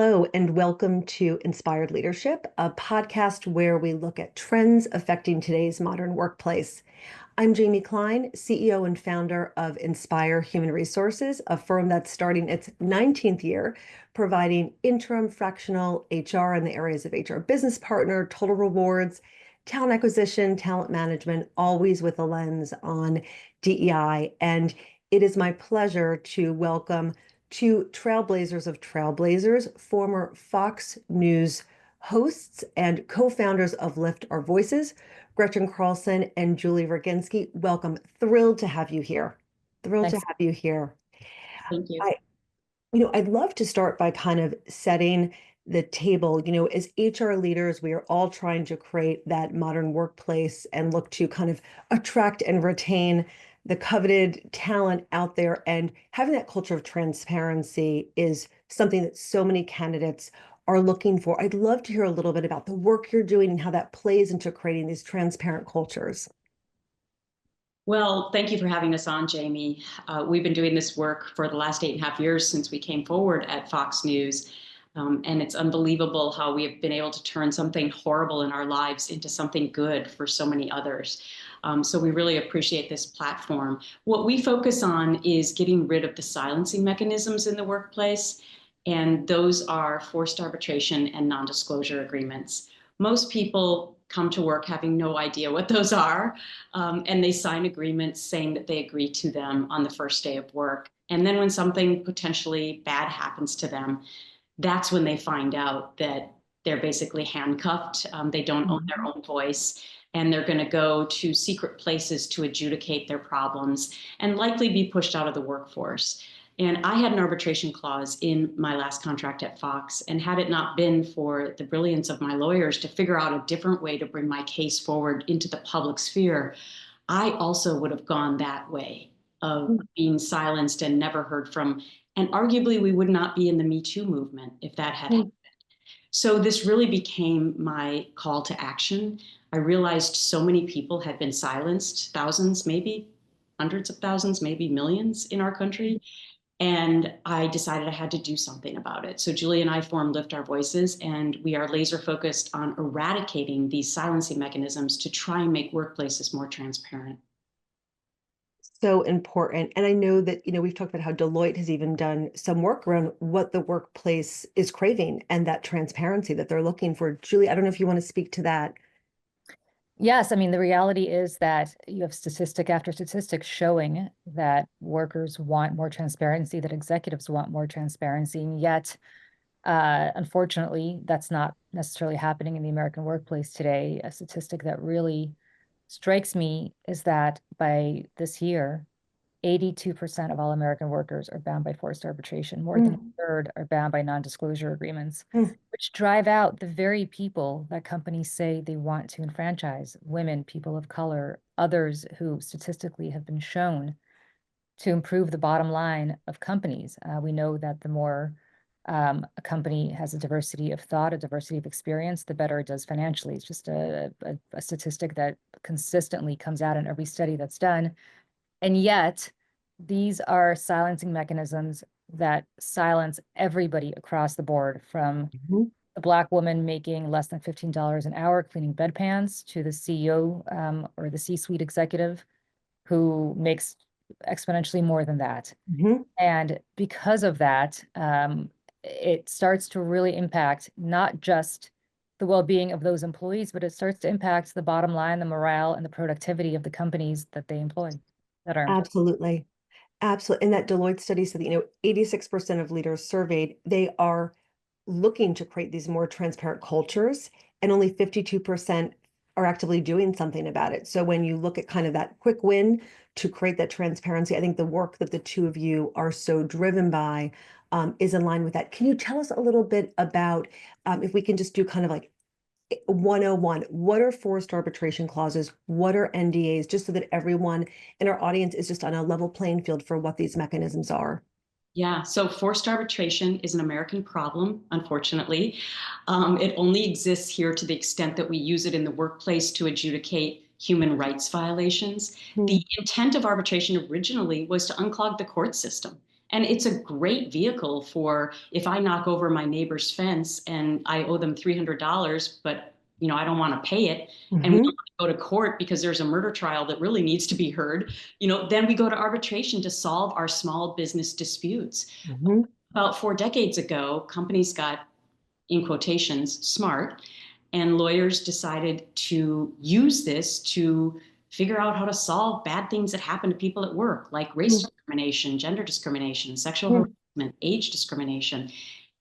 Hello, and welcome to Inspired Leadership, a podcast where we look at trends affecting today's modern workplace. I'm Jaime Klein, CEO and founder of Inspire Human Resources, a firm that's starting its 19th year, providing interim fractional HR in the areas of HR business partner, total rewards, talent acquisition, talent management, always with a lens on DEI. And it is my pleasure to welcome two trailblazers of trailblazers, former Fox News hosts and co-founders of Lift Our Voices, Gretchen Carlson and Julie Roginsky. Welcome. Thrilled to have you here. Thrilled Thanks. to have you here. Thank you. I'd love to start by kind of setting the table. As HR leaders, we are all trying to create that modern workplace and look to kind of attract and retain the coveted talent out there. And having that culture of transparency is something that so many candidates are looking for. I'd love to hear a little bit about the work you're doing and how that plays into creating these transparent cultures. Well, thank you for having us on, Jaime. We've been doing this work for the last 8.5 years since we came forward at Fox News. And it's unbelievable how we have been able to turn something horrible in our lives into something good for so many others. So we really appreciate this platform. What we focus on is getting rid of the silencing mechanisms in the workplace, and those are forced arbitration and non-disclosure agreements. Most people come to work having no idea what those are, and they sign agreements saying that they agree to them on the first day of work. And then when something potentially bad happens to them, that's when they find out that they're basically handcuffed. They don't own their own voice, and they're going to go to secret places to adjudicate their problems and likely be pushed out of the workforce. And I had an arbitration clause in my last contract at Fox, and had it not been for the brilliance of my lawyers to figure out a different way to bring my case forward into the public sphere, I also would have gone that way of being silenced and never heard from. And arguably, we would not be in the Me Too movement if that had happened. So this really became my call to action. I realized so many people had been silenced, thousands, maybe hundreds of thousands, maybe millions in our country. And I decided I had to do something about it. So Julie and I formed Lift Our Voices, and we are laser focused on eradicating these silencing mechanisms to try and make workplaces more transparent. So important. And I know that, we've talked about how Deloitte has even done some work around what the workplace is craving and that transparency that they're looking for. Julie, I don't know if you want to speak to that. Yes, I mean, the reality is that you have statistic after statistic showing that workers want more transparency, that executives want more transparency, and yet, unfortunately, that's not necessarily happening in the American workplace today. A statistic that really strikes me is that by this year, 82% of all American workers are bound by forced arbitration. More than a third are bound by non-disclosure agreements, which drive out the very people that companies say they want to enfranchise: women, people of color, others who statistically have been shown to improve the bottom line of companies. We know that the more a company has a diversity of thought, a diversity of experience, the better it does financially. It's just a statistic that consistently comes out in every study that's done. And yet, these are silencing mechanisms that silence everybody across the board, from the Black woman making less than $15 an hour cleaning bedpans to the CEO or the C-suite executive who makes exponentially more than that. And because of that, it starts to really impact not just the well-being of those employees, but it starts to impact the bottom line, the morale, and the productivity of the companies that they employ. Absolutely. Absolutely. And that Deloitte study said that, 86% of leaders surveyed, they are looking to create these more transparent cultures, and only 52% are actively doing something about it. So when you look at kind of that quick win to create that transparency, I think the work that the two of you are so driven by is in line with that. Can you tell us a little bit about, if we can just do kind of like 101, what are forced arbitration clauses? What are NDAs? Just so that everyone in our audience is just on a level playing field for what these mechanisms are. Yeah, so forced arbitration is an American problem, unfortunately. It only exists here to the extent that we use it in the workplace to adjudicate human rights violations. The intent of arbitration originally was to unclog the court system And it's a great vehicle for if I knock over my neighbor's fence and I owe them $300, but I don't want to pay it. And we don't want to go to court because there's a murder trial that really needs to be heard. Then we go to arbitration to solve our small business disputes. About 4 decades ago, companies got, in quotations, smart, and lawyers decided to use this to figure out how to solve bad things that happen to people at work, like race discrimination, gender discrimination, sexual harassment, age discrimination.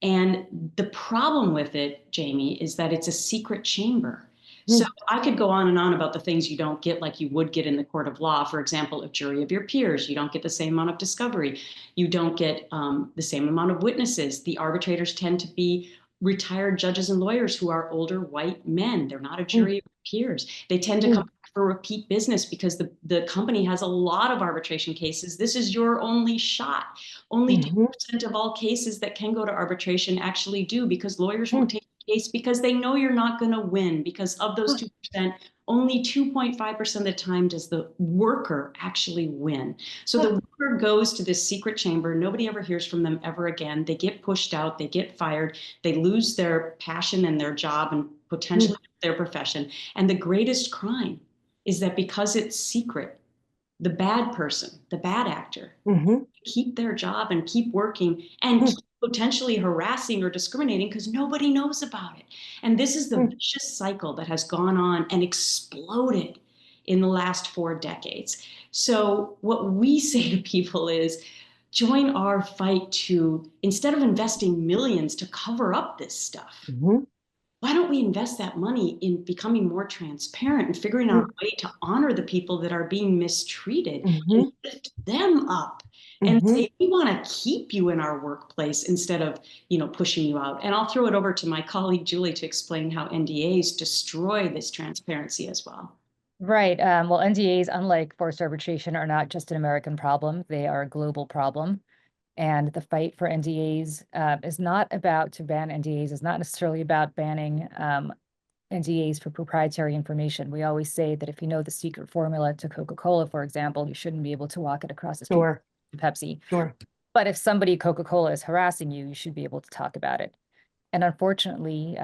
And the problem with it, Jaime, is that it's a secret chamber. So I could go on and on about the things you don't get like you would get in the court of law. For example, a jury of your peers. You don't get the same amount of discovery. You don't get the same amount of witnesses. The arbitrators tend to be retired judges and lawyers who are older white men. They're not a jury of peers. They tend to come back for repeat business because the company has a lot of arbitration cases. This is your only shot. Only 2% of all cases that can go to arbitration actually do, because lawyers won't take the case because they know you're not going to win. Because of those 2%, only 2.5% of the time does the worker actually win. So the worker goes to this secret chamber. Nobody ever hears from them ever again. They get pushed out. They get fired. They lose their passion and their job and potentially their profession. And the greatest crime is that because it's secret, the bad person, the bad actor, keep their job and keep working and keep potentially harassing or discriminating because nobody knows about it. And this is the vicious cycle that has gone on and exploded in the last 4 decades. So what we say to people is, join our fight to, instead of investing millions to cover up this stuff, why don't we invest that money in becoming more transparent and figuring out a way to honor the people that are being mistreated and lift them up and say, we want to keep you in our workplace instead of, pushing you out. And I'll throw it over to my colleague, Julie, to explain how NDAs destroy this transparency as well. Right. Well, NDAs, unlike forced arbitration, are not just an American problem. They are a global problem. And the fight for NDAs is not about to ban NDAs, is not necessarily about banning NDAs for proprietary information. We always say that if you know the secret formula to Coca-Cola, for example, you shouldn't be able to walk it across the street to Pepsi. But if somebody Coca-Cola is harassing you, you should be able to talk about it. And unfortunately,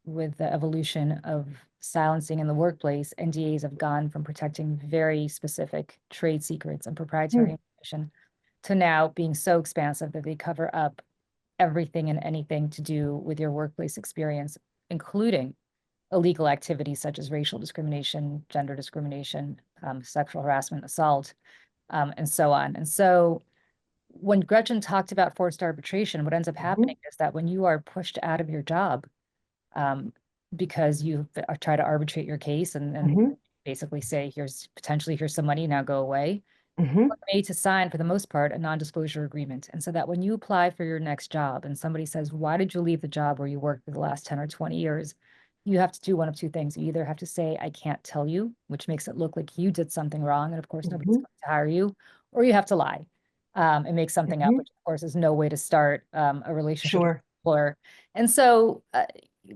with the evolution of silencing in the workplace, NDAs have gone from protecting very specific trade secrets and proprietary information to now being so expansive that they cover up everything and anything to do with your workplace experience, including illegal activities such as racial discrimination, gender discrimination, sexual harassment, assault, and so on. And so when Gretchen talked about forced arbitration, what ends up happening is that when you are pushed out of your job because you try to arbitrate your case and basically say, here's some money, now go away, you're made to sign, for the most part, a non-disclosure agreement. And so that when you apply for your next job and somebody says, why did you leave the job where you worked for the last 10 or 20 years? You have to do one of two things. You either have to say, I can't tell you, which makes it look like you did something wrong, and of course nobody's going to hire you, or you have to lie and make something up, which of course is no way to start a relationship with an employer. And so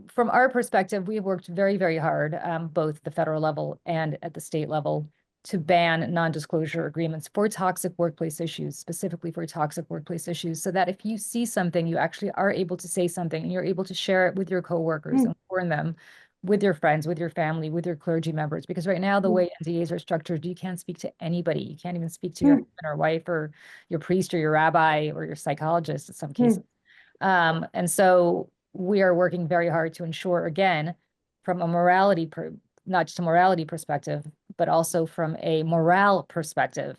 from our perspective, we've worked very, very hard, both at the federal level and at the state level, to ban non-disclosure agreements for toxic workplace issues, specifically for toxic workplace issues, so that if you see something, you actually are able to say something and you're able to share it with your coworkers and warn them, with your friends, with your family, with your clergy members. Because right now, the way NDAs are structured, you can't speak to anybody. You can't even speak to your husband or wife or your priest or your rabbi or your psychologist in some cases. And so we are working very hard to ensure, again, from a morality not just a morality perspective, but also from a morale perspective,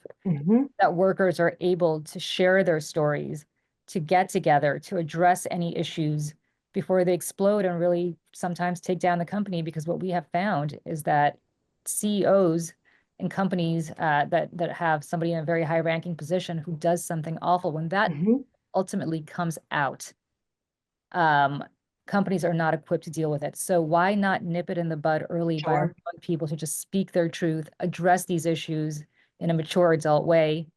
that workers are able to share their stories, to get together, to address any issues before they explode and really sometimes take down the company. Because what we have found is that CEOs in companies that have somebody in a very high-ranking position who does something awful, when that ultimately comes out, companies are not equipped to deal with it. So why not nip it in the bud early by allowing people to just speak their truth, address these issues in a mature adult way,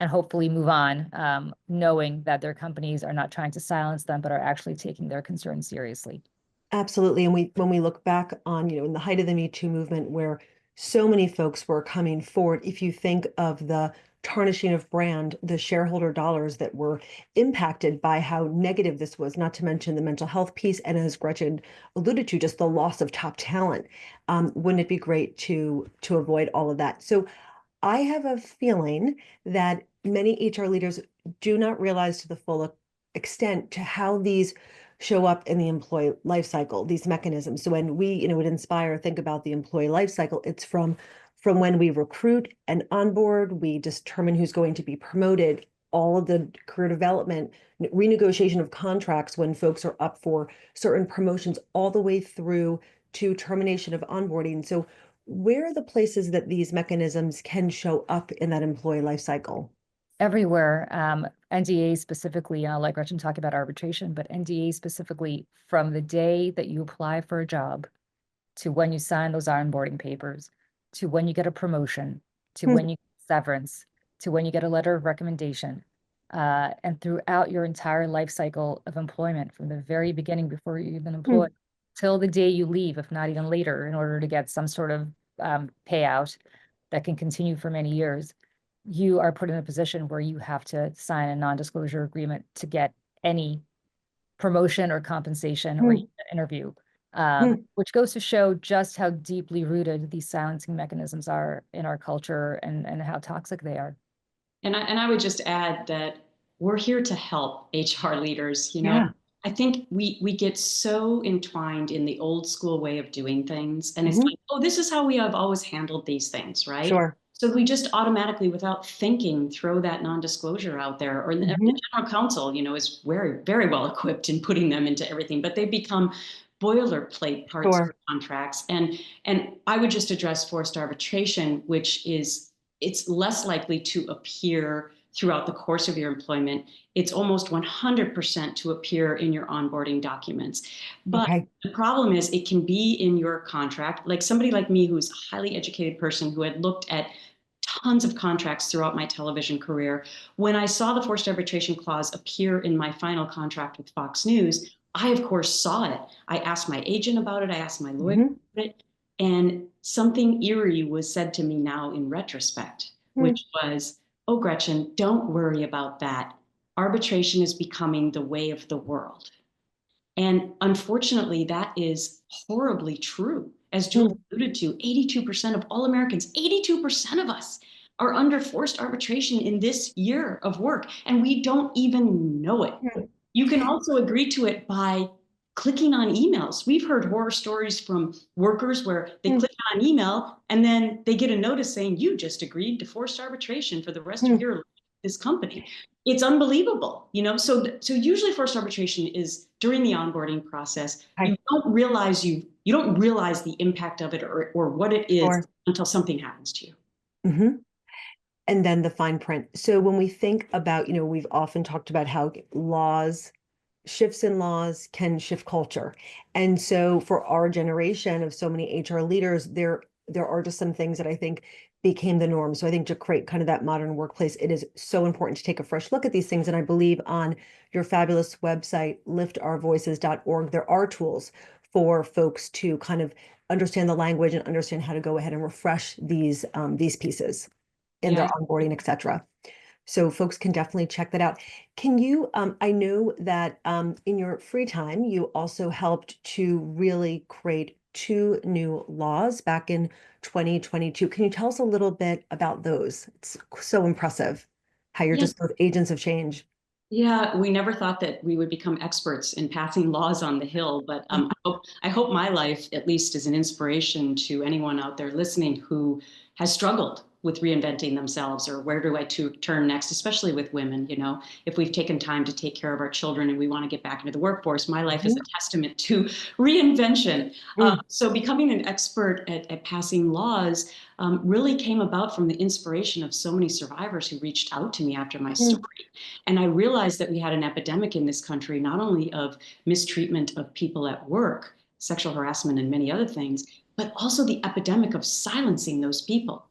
and hopefully move on, knowing that their companies are not trying to silence them, but are actually taking their concerns seriously. Absolutely. And when we look back on, in the height of the Me Too movement, where so many folks were coming forward, if you think of the tarnishing of brand, the shareholder dollars that were impacted by how negative this was, not to mention the mental health piece, and as Gretchen alluded to, just the loss of top talent. Wouldn't it be great to avoid all of that? So I have a feeling that many HR leaders do not realize to the full extent to how these show up in the employee life cycle, these mechanisms. So when we, would Inspire, think about the employee life cycle, it's from when we recruit and onboard, we determine who's going to be promoted, all of the career development, renegotiation of contracts when folks are up for certain promotions, all the way through to termination of onboarding. So where are the places that these mechanisms can show up in that employee life cycle? Everywhere. NDAs specifically, I'll let Gretchen talk about arbitration, but NDAs specifically from the day that you apply for a job to when you sign those onboarding papers, to when you get a promotion, to when you get severance, to when you get a letter of recommendation, and throughout your entire life cycle of employment, from the very beginning before you're even employed, till the day you leave, if not even later, in order to get some sort of payout that can continue for many years, you are put in a position where you have to sign a non-disclosure agreement to get any promotion or compensation or interview, which goes to show just how deeply rooted these silencing mechanisms are in our culture and how toxic they are. And I would just add that we're here to help HR leaders. Yeah. I think we get so entwined in the old school way of doing things. And it's like, oh, this is how we have always handled these things, right? Sure. So we just automatically, without thinking, throw that non-disclosure out there. Or the general counsel, is very, very well equipped in putting them into everything, but they become boilerplate parts of contracts. And I would just address forced arbitration, which is, it's less likely to appear throughout the course of your employment. It's almost 100% to appear in your onboarding documents. But the problem is it can be in your contract. Like somebody like me, who's a highly educated person who had looked at tons of contracts throughout my television career. When I saw the forced arbitration clause appear in my final contract with Fox News, I, of course, saw it. I asked my agent about it. I asked my lawyer about it. And something eerie was said to me now in retrospect, which was, oh, Gretchen, don't worry about that. Arbitration is becoming the way of the world. And unfortunately, that is horribly true. As Julie alluded to, 82% of all Americans, 82% of us are under forced arbitration in this year of work, and we don't even know it. You can also agree to it by clicking on emails. We've heard horror stories from workers where they click on an email and then they get a notice saying, you just agreed to forced arbitration for the rest of your life with this company. It's unbelievable, So usually forced arbitration is during the onboarding process. You don't realize the impact of it or what it is until something happens to you. And then the fine print. So when we think about, we've often talked about how shifts in laws can shift culture. And so for our generation of so many HR leaders, there are just some things that I think became the norm. So I think to create kind of that modern workplace, it is so important to take a fresh look at these things. And I believe on your fabulous website, liftourvoices.org, there are tools for folks to kind of understand the language and understand how to go ahead and refresh these pieces in their onboarding, et cetera. So folks can definitely check that out. Can you, I know that in your free time, you also helped to really create 2 new laws back in 2022. Can you tell us a little bit about those? It's so impressive how you're just both agents of change. Yeah, we never thought that we would become experts in passing laws on the Hill, but I hope my life at least is an inspiration to anyone out there listening who has struggled with reinventing themselves, or where do I turn next, especially with women. If we've taken time to take care of our children and we want to get back into the workforce, my life is a testament to reinvention. So becoming an expert at passing laws really came about from the inspiration of so many survivors who reached out to me after my story. And I realized that we had an epidemic in this country, not only of mistreatment of people at work, sexual harassment and many other things, but also the epidemic of silencing those people.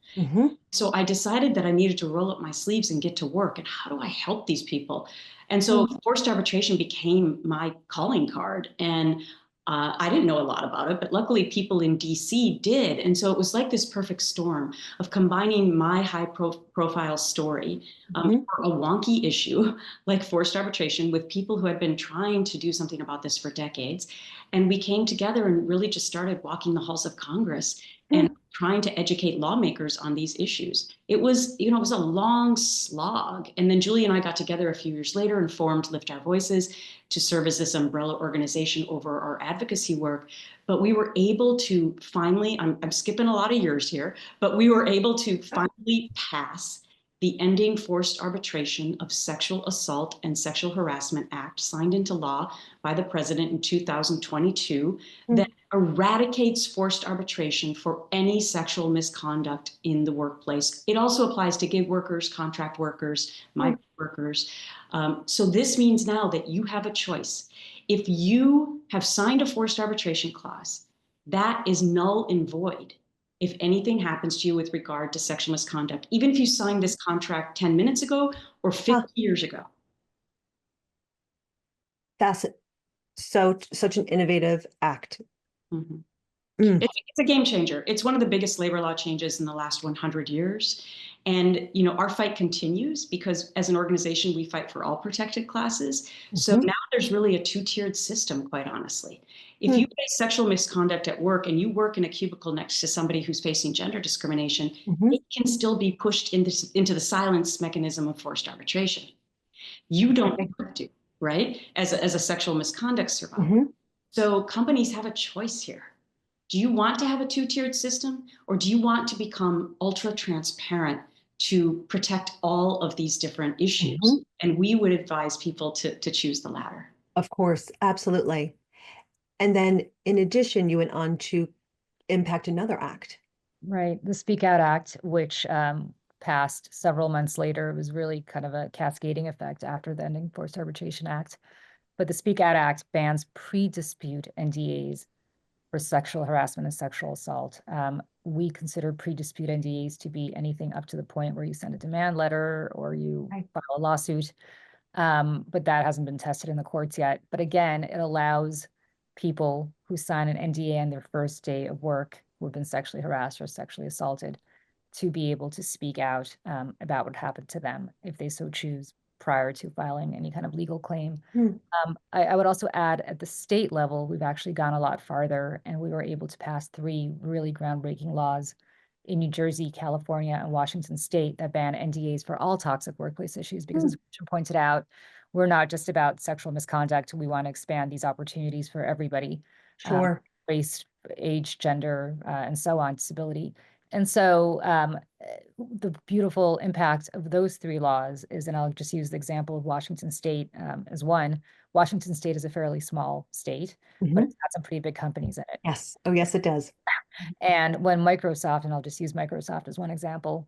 So I decided that I needed to roll up my sleeves and get to work. And how do I help these people? And so forced arbitration became my calling card. And I didn't know a lot about it, but luckily people in DC did. And so it was like this perfect storm of combining my high profile story for a wonky issue like forced arbitration with people who had been trying to do something about this for decades. And we came together and really just started walking the halls of Congress and trying to educate lawmakers on these issues. It was, it was a long slog. And then Julie and I got together a few years later and formed Lift Our Voices to serve as this umbrella organization over our advocacy work. But we were able to finally, I'm skipping a lot of years here, but we were able to finally pass the Ending Forced Arbitration of Sexual Assault and Sexual Harassment Act, signed into law by the president in 2022, that eradicates forced arbitration for any sexual misconduct in the workplace. It also applies to gig workers, contract workers, migrant workers. So this means now that you have a choice. If you have signed a forced arbitration clause, that is null and void if anything happens to you with regard to sexual misconduct, even if you signed this contract 10 minutes ago or 50 years ago. That's such an innovative act. It's a game changer. It's one of the biggest labor law changes in the last 100 years. And, our fight continues because as an organization, we fight for all protected classes. So now there's really a two-tiered system, quite honestly. If you face sexual misconduct at work and you work in a cubicle next to somebody who's facing gender discrimination, it can still be pushed into the silence mechanism of forced arbitration. You don't have to, right? As a sexual misconduct survivor. So companies have a choice here. Do you want to have a two-tiered system, or do you want to become ultra transparent to protect all of these different issues? And we would advise people to choose the latter. Of course, absolutely. And then in addition, you went on to impact another act. Right. The Speak Out Act, which passed several months later, it was really kind of a cascading effect after the Ending Forced Arbitration Act. But the Speak Out Act bans pre-dispute NDAs for sexual harassment and sexual assault. We consider pre-dispute NDAs to be anything up to the point where you send a demand letter or you file a lawsuit. But that hasn't been tested in the courts yet. But again, it allows people who sign an NDA on their first day of work who have been sexually harassed or sexually assaulted to be able to speak out about what happened to them if they so choose prior to filing any kind of legal claim. I would also add at the state level, we've actually gone a lot farther, and we were able to pass 3 really groundbreaking laws in New Jersey, California, and Washington State that ban NDAs for all toxic workplace issues, because as Gretchen pointed out, we're not just about sexual misconduct. We want to expand these opportunities for everybody. Sure. Race, age, gender, and so on, disability. And so the beautiful impact of those 3 laws is, and I'll just use the example of Washington State as one. Washington State is a fairly small state, but it's got some pretty big companies in it. Yes. Oh, yes, it does. And when Microsoft, and I'll just use Microsoft as one example,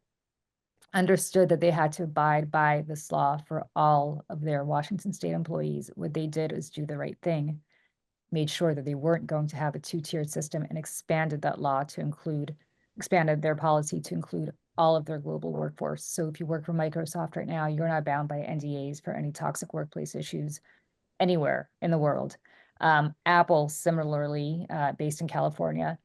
understood that they had to abide by this law for all of their Washington State employees, what they did is do the right thing, made sure that they weren't going to have a 2-tiered system, and expanded that law to include, expanded their policy to include all of their global workforce. So if you work for Microsoft right now, you're not bound by NDAs for any toxic workplace issues anywhere in the world. Apple, similarly, based in California,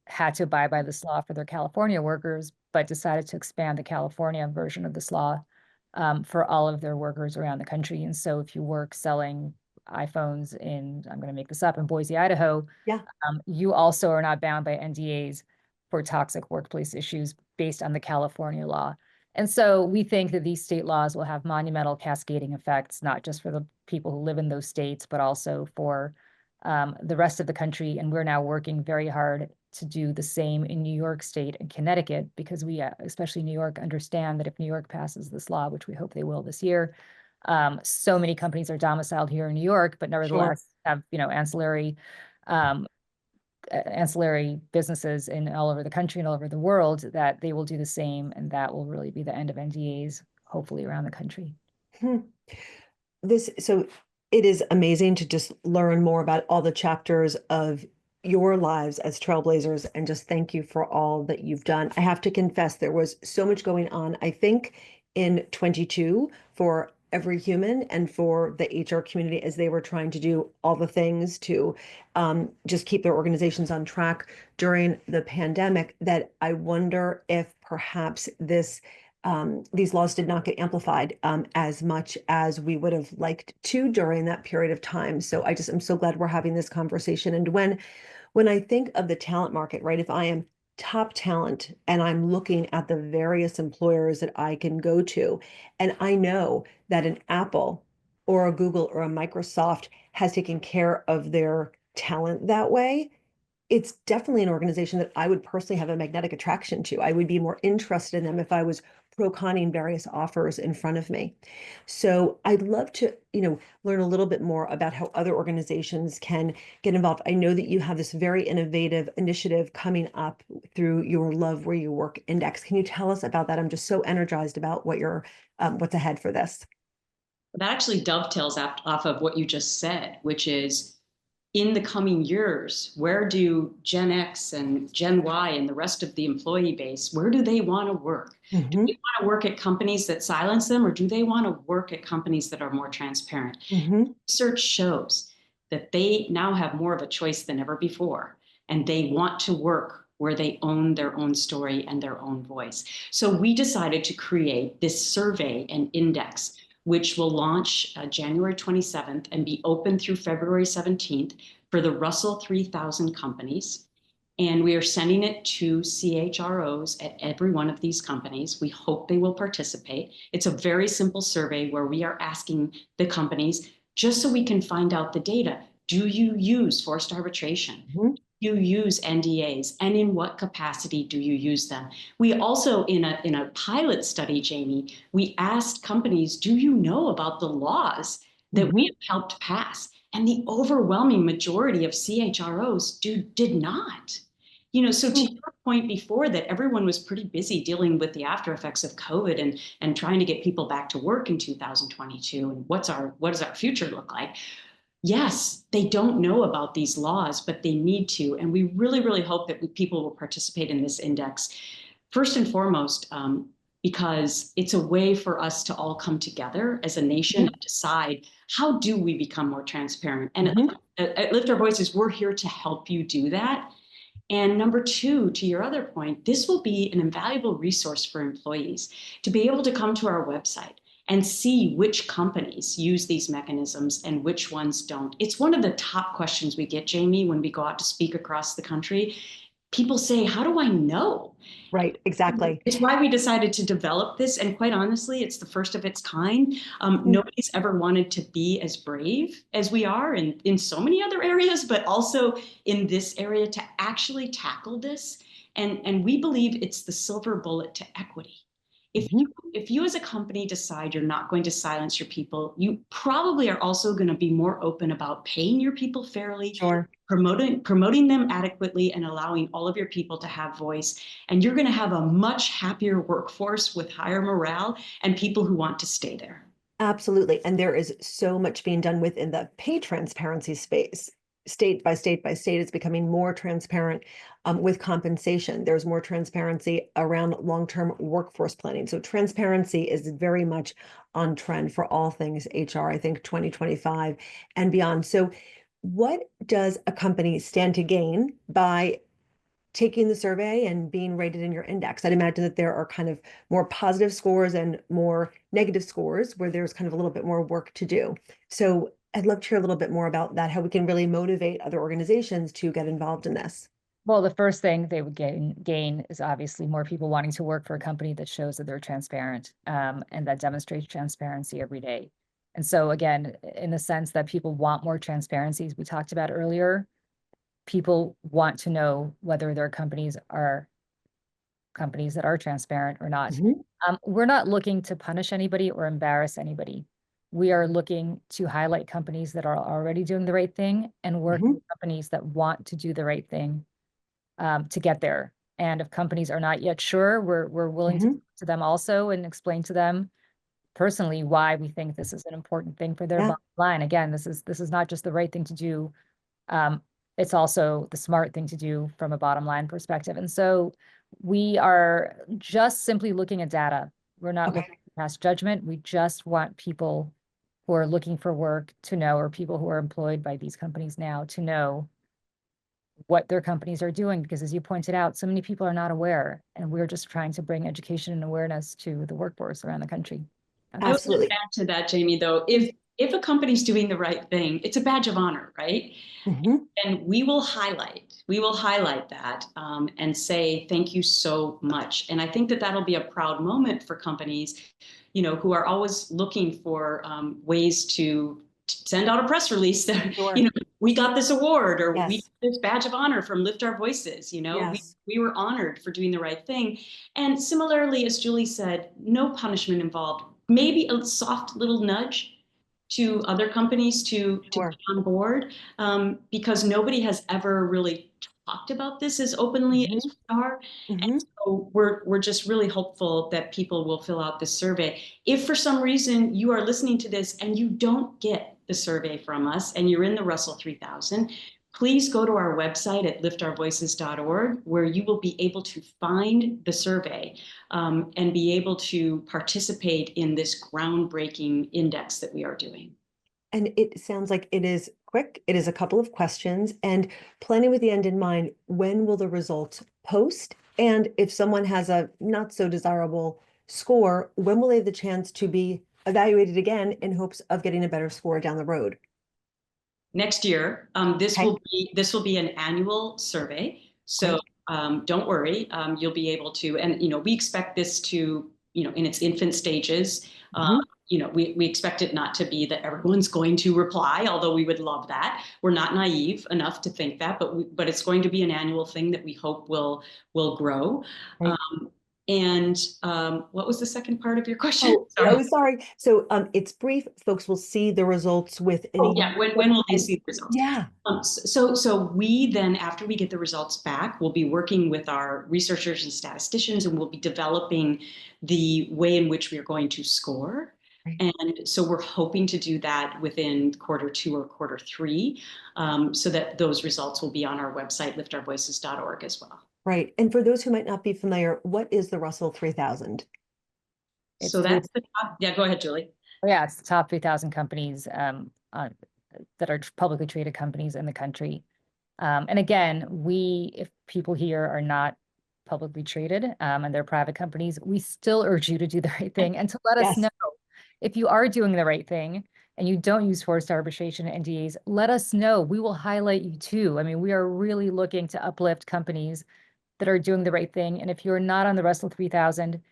had to abide by this law for their California workers, but decided to expand the California version of this law for all of their workers around the country. And so if you work selling iPhones in, I'm going to make this up, in Boise, Idaho, you also are not bound by NDAs for toxic workplace issues based on the California law. And so we think that these state laws will have monumental cascading effects, not just for the people who live in those states, but also for the rest of the country. And we're now working very hard to do the same in New York State and Connecticut, because we, especially New York, understand that if New York passes this law, which we hope they will this year, so many companies are domiciled here in New York, but nevertheless have, ancillary businesses in all over the country and all over the world, that they will do the same, and that will really be the end of NDAs, hopefully around the country. So it is amazing to just learn more about all the chapters of your lives as trailblazers, and just thank you for all that you've done. I have to confess, there was so much going on, I think, in 22 for every human and for the HR community as they were trying to do all the things to just keep their organizations on track during the pandemic, that I wonder if perhaps these laws did not get amplified as much as we would have liked to during that period of time. So I'm so glad we're having this conversation. And when I think of the talent market, right, if I am top talent and I'm looking at the various employers that I can go to, and I know that an Apple or a Google or a Microsoft has taken care of their talent that way, it's definitely an organization that I would personally have a magnetic attraction to. I would be more interested in them if I was pro-conning various offers in front of me. So I'd love to, learn a little bit more about how other organizations can get involved. I know that you have this very innovative initiative coming up through your Love Where You Work Index. Can you tell us about that? I'm just so energized about what's ahead for this. That actually dovetails off of what you just said, which is, in the coming years, where do Gen X and Gen Y and the rest of the employee base, where do they want to work? Do they want to work at companies that silence them, or do they want to work at companies that are more transparent? Research shows that they now have more of a choice than ever before, and they want to work where they own their own story and their own voice. So we decided to create this survey and index, which will launch January 27th and be open through February 17th for the Russell 3000 companies. And we are sending it to CHROs at every one of these companies. We hope they will participate. It's a very simple survey where we are asking the companies, just so we can find out the data, do you use forced arbitration? You use NDAs, and in what capacity do you use them? We also, in a pilot study, Jaime, we asked companies, do you know about the laws that we have helped pass? And the overwhelming majority of CHROs did not. So to your point before, that everyone was pretty busy dealing with the after effects of COVID and trying to get people back to work in 2022, and what does our future look like? Yes, they don't know about these laws, but they need to. And we really, really hope that people will participate in this index. First and foremost, because it's a way for us to all come together as a nation and decide, how do we become more transparent? And at Lift Our Voices, we're here to help you do that. And number two, to your other point, this will be an invaluable resource for employees to be able to come to our website and see which companies use these mechanisms and which ones don't. It's one of the top questions we get, Jaime, when we go out to speak across the country. People say, how do I know? Right, exactly. It's why we decided to develop this. And quite honestly, it's the first of its kind. Nobody's ever wanted to be as brave as we are in so many other areas, but also in this area to actually tackle this. And we believe it's the silver bullet to equity. If you as a company decide you're not going to silence your people, you probably are also going to be more open about paying your people fairly, promoting them adequately, and allowing all of your people to have voice. And you're going to have a much happier workforce with higher morale and people who want to stay there. Absolutely. And there is so much being done within the pay transparency space. State by state by state, it's becoming more transparent with compensation. There's more transparency around long-term workforce planning. So transparency is very much on trend for all things HR, I think 2025 and beyond. So what does a company stand to gain by taking the survey and being rated in your index? I'd imagine that there are kind of more positive scores and more negative scores where there's kind of a little bit more work to do. So I'd love to hear a little bit more about that, how we can really motivate other organizations to get involved in this. Well, the first thing they would gain is obviously more people wanting to work for a company that shows that they're transparent and that demonstrates transparency every day. And so again, in the sense that people want more transparency, as we talked about earlier, people want to know whether their companies are companies that are transparent or not. We're not looking to punish anybody or embarrass anybody. We are looking to highlight companies that are already doing the right thing and work with companies that want to do the right thing to get there. And if companies are not yet sure, we're willing to talk to them also and explain to them personally why we think this is an important thing for their bottom line. Again, this is not just the right thing to do. It's also the smart thing to do from a bottom line perspective. And so we are just simply looking at data. We're not looking pass judgment. We just want people who are looking for work to know, or people who are employed by these companies now to know what their companies are doing, because as you pointed out, so many people are not aware, and we're just trying to bring education and awareness to the workforce around the country. I would just add to that, Jaime, though, if a company's doing the right thing, it's a badge of honor, right? Mm-hmm. And we will highlight that and say, thank you so much. And I think that that'll be a proud moment for companies, who are always looking for ways to send out a press release that, Sure. we got this award, or we Yes. got this badge of honor from Lift Our Voices, Yes. we were honored for doing the right thing. And similarly, as Julie said, no punishment involved, maybe a soft little nudge to other companies to Sure. get on board, because nobody has ever really talked about this as openly as we are. Mm-hmm. And so we're just really hopeful that people will fill out this survey. If for some reason you are listening to this and you don't get the survey from us and you're in the Russell 3000, please go to our website at liftourvoices.org, where you will be able to find the survey and be able to participate in this groundbreaking index that we are doing. And it sounds like it is quick. It is a couple of questions, and planning with the end in mind. When will the results post? And if someone has a not so desirable score, when will they have the chance to be evaluated again in hopes of getting a better score down the road? Next year, this will be an annual survey. So don't worry, you'll be able to, and we expect this to, in its infant stages. We expect it not to be that everyone's going to reply, although we would love that. We're not naive enough to think that, but it's going to be an annual thing that we hope will grow. Right. And what was the second part of your question? Sorry. So it's brief. Folks will see the results within a year. When will they see the results? Yeah. So we then, after we get the results back, we'll be working with our researchers and statisticians, and we'll be developing the way in which we are going to score. Right. And so we're hoping to do that within Q2 or Q3, so that those results will be on our website, liftourvoices.org, as well. Right. And for those who might not be familiar, what is the Russell 3000? So that's the top. Yeah, go ahead, Julie. Yeah, it's the top 3,000 companies that are publicly traded companies in the country. And again, if people here are not publicly traded and they're private companies, we still urge you to do the right thing and to let us know if you are doing the right thing and you don't use forced arbitration and NDAs. Let us know. We will highlight you too. I mean, we are really looking to uplift companies that are doing the right thing. And if you're not on the Russell 3000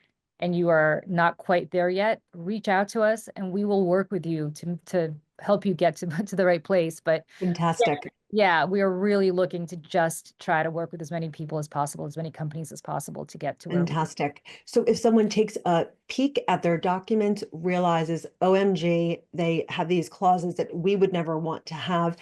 and you are not quite there yet, reach out to us and we will work with you to help you get to the right place. But fantastic. Yeah, we are really looking to just try to work with as many people as possible, as many companies as possible to get to where fantastic. So if someone takes a peek at their document, realizes, OMG, they have these clauses that we would never want to have,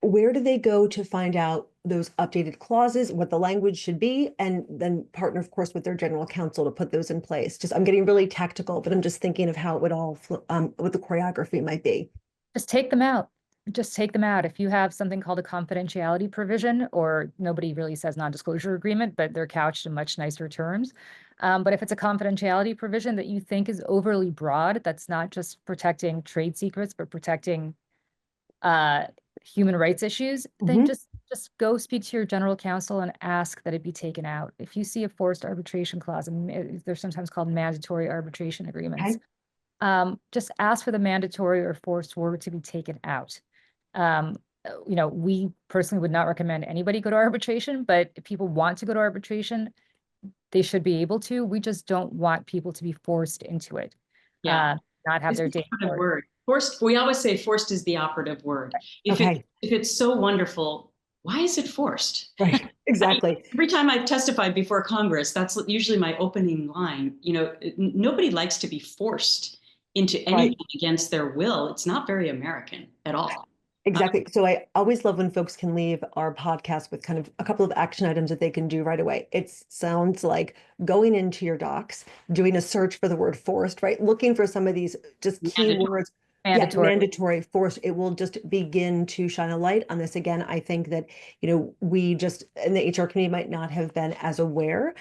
where do they go to find out those updated clauses, what the language should be, and then partner, of course, with their general counsel to put those in place? I'm getting really tactical, but I'm just thinking of how it would all, what the choreography might be. Just take them out. Just take them out. If you have something called a confidentiality provision, or nobody really says non-disclosure agreement, but they're couched in much nicer terms. But if it's a confidentiality provision that you think is overly broad, that's not just protecting trade secrets, but protecting human rights issues, then just go speak to your general counsel and ask that it be taken out. If you see a forced arbitration clause, and they're sometimes called mandatory arbitration agreements, just ask for the mandatory or forced word to be taken out. We personally would not recommend anybody go to arbitration, but if people want to go to arbitration, they should be able to. We just don't want people to be forced into it. Not have their day. Word. Forced. We always say forced is the operative word. If it's so wonderful, why is it forced? Right. Exactly. Every time I've testified before Congress, that's usually my opening line. Nobody likes to be forced into anything against their will. It's not very American at all. Exactly. So I always love when folks can leave our podcast with kind of a couple of action items that they can do right away. It sounds like going into your docs, doing a search for the word forced, right? Looking for some of these just key words. Mandatory. mandatory force. It will just begin to shine a light on this again. I think that, we just in the HR community might not have been as aware.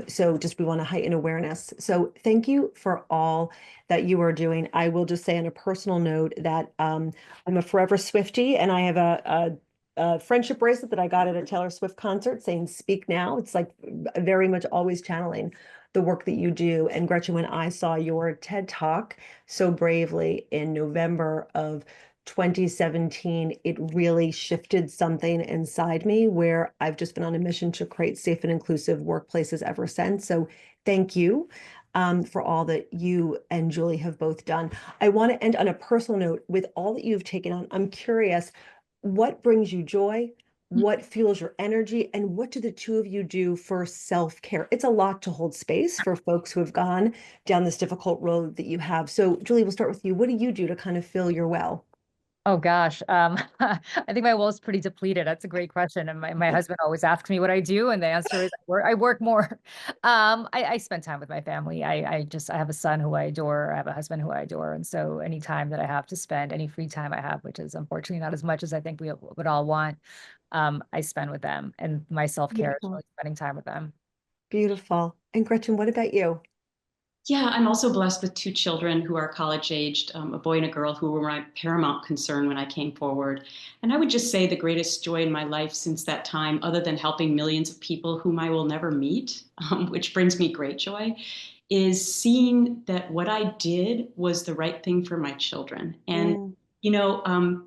So just we want to heighten awareness. So thank you for all that you are doing. I will just say on a personal note that I'm a forever Swiftie, and I have a friendship bracelet that I got at a Taylor Swift concert saying "Speak Now." It's like very much always channeling the work that you do. And Gretchen, when I saw your TED Talk so bravely in November of 2017, it really shifted something inside me where I've just been on a mission to create safe and inclusive workplaces ever since. So thank you for all that you and Julie have both done. I want to end on a personal note with all that you've taken on. I'm curious, what brings you joy? What fuels your energy? And what do the two of you do for self-care? It's a lot to hold space for folks who have gone down this difficult road that you have. So Julie, we'll start with you. What do you do to kind of fill your well? Oh gosh. I think my well is pretty depleted. That's a great question. And my husband always asks me what I do, and the answer is I work more. I spend time with my family. I have a son who I adore. I have a husband who I adore. And so any time that I have to spend, any free time I have, which is unfortunately not as much as I think we would all want, I spend with them. And my self-care is Beautiful. really spending time with them. Beautiful. And Gretchen, what about you? Yeah, I'm also blessed with two children who are college aged, a boy and a girl who were my paramount concern when I came forward. And I would just say the greatest joy in my life since that time, other than helping millions of people whom I will never meet, which brings me great joy, is seeing that what I did was the right thing for my children. And, Mm, you know,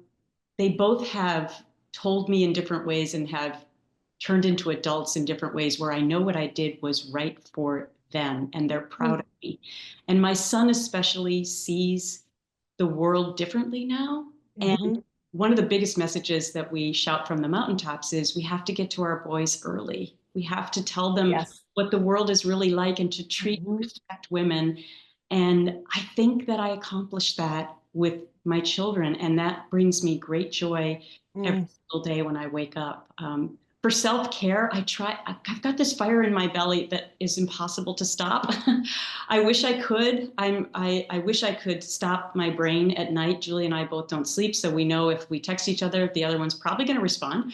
they both have told me in different ways and have turned into adults in different ways where I know what I did was right for them and they're proud mm, of me. And my son especially sees the world differently now. And mhm. one of the biggest messages that we shout from the mountaintops is we have to get to our boys early. We have to tell them Yes. what the world is really like and to treat and Mhm. respect women. And I think that I accomplished that with my children. And that brings me great joy every Mm, single day when I wake up. For self-care, I've got this fire in my belly that is impossible to stop. I wish I could. I wish I could stop my brain at night. Julie and I both don't sleep, so we know if we text each other, the other one's probably going to respond.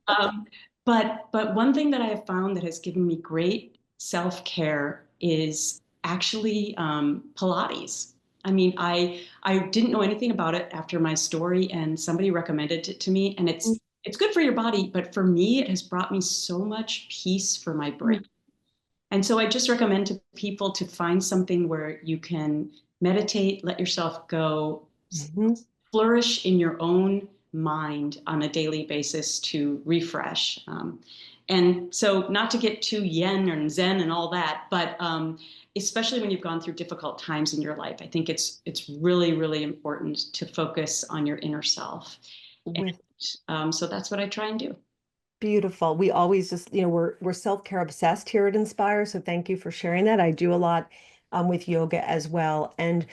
Um, but one thing that I have found that has given me great self-care is actually Pilates. I mean, I didn't know anything about it after my story, and somebody recommended it to me, and mm, it's good for your body, but for me, it has brought me so much peace for my brain. mm, And so I just recommend to people to find something where you can meditate, let yourself go, mhm. flourish in your own mind on a daily basis to refresh. And so, not to get too yen or zen and all that, but especially when you've gone through difficult times in your life, I think it's really, really important to focus on your inner self. With So that's what I try and do. Beautiful. We always just, we're self-care obsessed here at Inspire. So thank you for sharing that. I do a lot with yoga as well. And,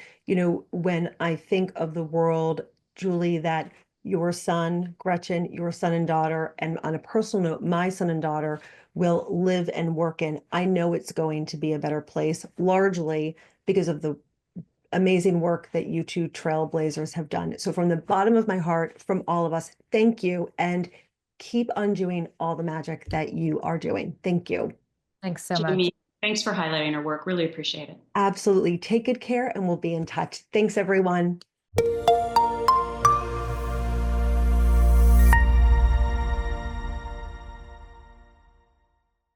when I think of the world, Julie, that your son, Gretchen, your son and daughter, and on a personal note, my son and daughter will live and work in, I know it's going to be a better place, largely because of the amazing work that you two trailblazers have done. So from the bottom of my heart, from all of us, thank you. And keep undoing all the magic that you are doing. Thank you. Thanks so much. Jamie, thanks for highlighting our work. Really appreciate it. Absolutely. Take good care and we'll be in touch. Thanks, everyone.